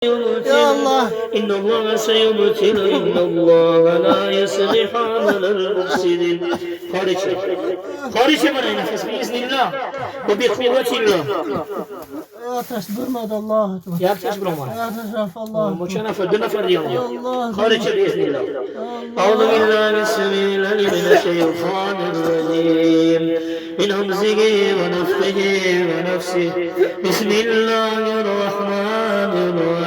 يا الله إن الله سيبتل إن الله لا يصلح عمل المفسدين. خارج من نفس بإذن الله وبقوة الله. تصبر مد الله يا تصبر ما يا تشرف الله مشان فردنا فرد يا الله الله خارج بإذن الله. أعوذ بالله السميع العليم من الشيطان الرجيم من همزه ونفخه ونفسه. بسم الله الرحمن الرحيم.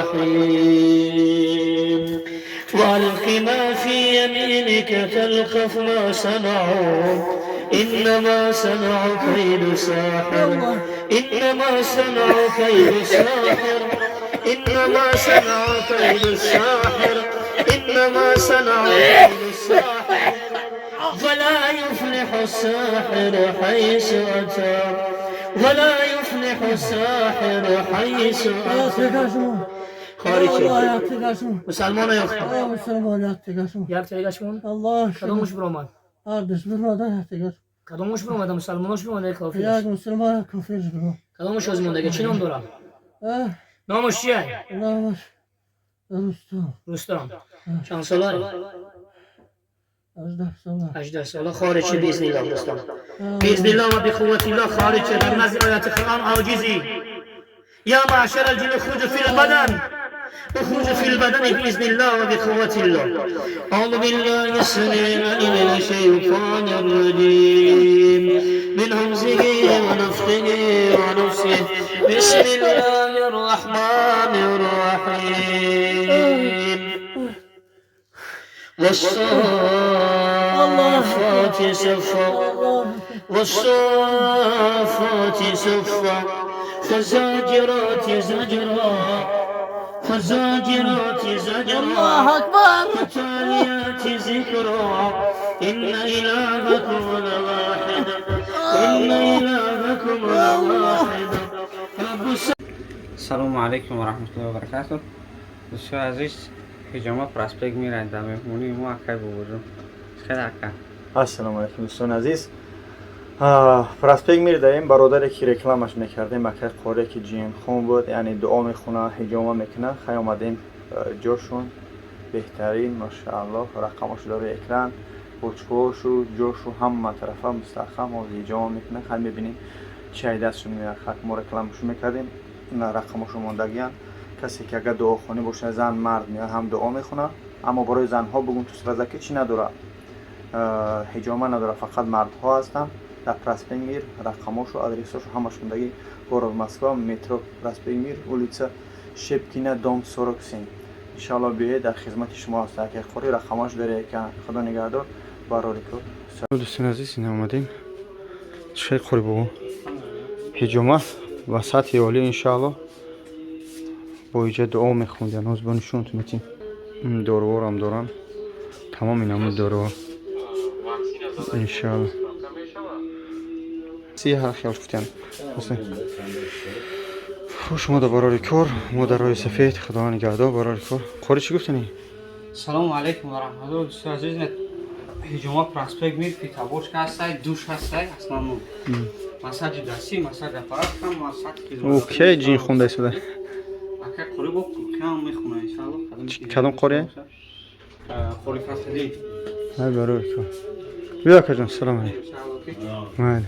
وألق ما في يمينك تلقف ما صنعوا إنما صنعوا كيد ساحر إنما صنعوا كيد ساحر إنما صنعوا كيد الساحر إنما صنعوا كيد الساحر ولا يفلح الساحر حيث أتى ولا يفلح الساحر حيث أتى. خارج مسلمان yok. Müslüman yaptıgasın. Yaptıgasın. Allah Kadınmış broman. Ardıs bilmeden yaptıgas. Kadınmış bromada Müslümanmış bromada kafir. Ya Müslüman kafir bro. Kadınmış özmünde geçin ondora. Namuş ya. Namuş. Rustam. Şansalar. أجدر صلاة خارج بإذن الله رستم بإذن الله وبقوة الله خارج من نزل آيات القرآن عاجزي. يا معشر الجن اخرجوا في البدن اخرجوا في البدن بإذن الله وبقوة الله. أعوذ بالله السميع العليم من الشيطان الرجيم من همزه ونفخه ونفسه. بسم الله الرحمن الرحيم. والصافات صفا والصافات صفا فالزاجرات زجرا فالزاجرات زجرا الله أكبر. فالتاليات ذكرا إن إلهكم لواحد إن إلهكم لواحد. السلام عليكم ورحمة الله وبركاته. دوستان عزیز هجامات پراسپیک میرن در مهمونی ما اکای بودم. خیلی اکا. السلام علیکم دوستان عزیز. پراسپیک میر داریم برادری که رکلامش میکردیم اکای قوره که جیم خون بود یعنی دعا میخونه هجامه میکنه. خیلی آمدیم جوشون بهترین ماشاءالله رقمش داره اکران بچه‌هاش و جوش و هم طرفا مستحکم و هجامه میکنه. خیلی میبینیم چای دستشون میاد خاک ما رکلامش میکردیم رقمشو موندگیان. کسی که اگر دعا خونی باشه زن مرد میاد هم دعا میخونه اما برای زنها بگون تو سرزکی چی نداره حجامه نداره فقط مردها هستن. در پراسپیک میر رقماشو آدرساشو همش موندگی گورو مسکو مترو پراسپیک میر ulica شپکینا دام 43 ان شاء الله بیه در خدمت شما هست که خوری رقماش داره که خدا نگهدار باراریکو. دوستان عزیز این اومدیم چه خوری بگو حجامه وسط عالی ان شاء الله با ایجاد دعا میخوندن از بانشون میتین داروار هم دارن تمام این همون داروار انشالله سی هر خیال شفتن خوش اومده برای کار مادرای سفید خدا نگهدار برای کار. خوری چی گفتنی؟ سلام علیکم و رحمت الله. دوستان عزیز هجامات پراسپیک میر که تابوش که هسته دوش هسته اصلا مون مساج دستی مساج اپارات هم مساج که اوکی جین خونده شده اکا خوری با کم میخونه انشالله. کدام خوریه؟ خوری فصلی های برای کار بیا که جان سلام علیکم.